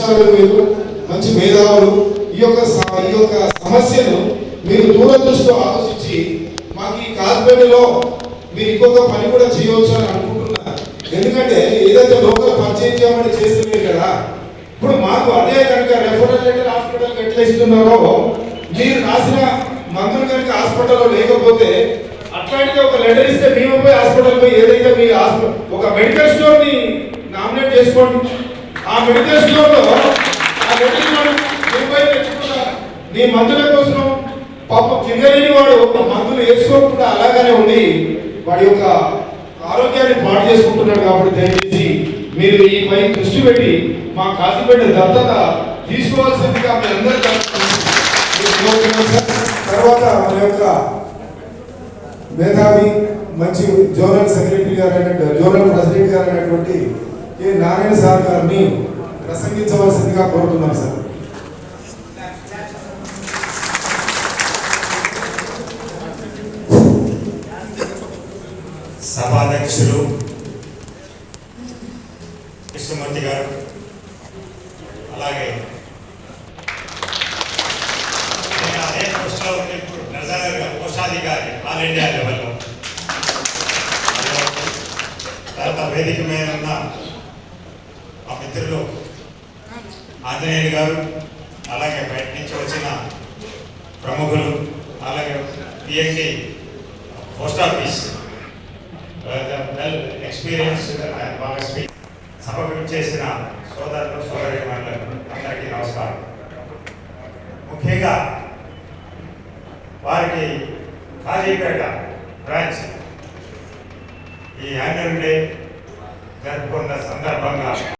ప్రతిష్టాలు మీరు మంచి మేధావులు. ఈ యొక్క సమస్యను మీరు దూరదృష్టితో ఆలోచించి మాకు ఈ కార్పొరేట్లో మీరు ఇంకొక పని కూడా చేయవచ్చు అని అనుకుంటున్నా. ఎందుకంటే ఏదైతే లోకల్ పంచాయతీ చేయమని చేస్తున్నారు కదా, ఇప్పుడు మాకు అదే కనుక రెఫరల్ లెటర్ హాస్పిటల్కి ఎట్లా ఇస్తున్నారో, మీరు రాసిన మందులు కనుక హాస్పిటల్లో లేకపోతే అట్లాంటిది ఒక లెటర్ ఇస్తే మేము పోయి హాస్పిటల్ పోయి ఏదైతే మీ ఒక మెడికల్ స్టోర్ ని నామినేట్ చేసుకోండి. ఆ మెడికల్ స్టోర్ లో ఆ లెటర్ నీ మందుల కోసం పాపం తిరగలేని వాడు మందులు వేసుకోకుండా అలాగనే ఉండి వాడి యొక్క ఆరోగ్యాన్ని పాటు చేసుకుంటున్నాడు. కాబట్టి దయచేసి మీరు ఈ పై దృష్టి పెట్టి మా కాజీపేట దత్తత తీసుకోవాల్సిందిగా మీ అందరూ. తర్వాత మన యొక్క మేధావి మంచి జోనల్ సెక్రటరీ గారు జోనల్ ప్రెసిడెంట్ గారు అయినటువంటి కె నారాయణ సార్ గారిని ప్రసంగించవలసిందిగా కోరుతున్నాం సార్. సభాధ్యక్షులు కృష్ణమూర్తి గారు, అలాగే అదే పోస్టులో ఇప్పుడు కోశాధికారి ఆల్ ఇండియా లెవెల్లో, తర్వాత వేదిక మీద ఉన్న మా మిత్రులు ఆంజనేయులు గారు, అలాగే బయట నుంచి వచ్చిన ప్రముఖులు, అలాగే PMD post office well experience బాగా సభకు చేసిన సోదరులు సోదరీమణులకు అందరికీ నమస్కారం. ముఖ్యంగా వారికి కాజీపేట బ్రాంచ్ ఈ యాన్యువల్ డే జరుపుకున్న సందర్భంగా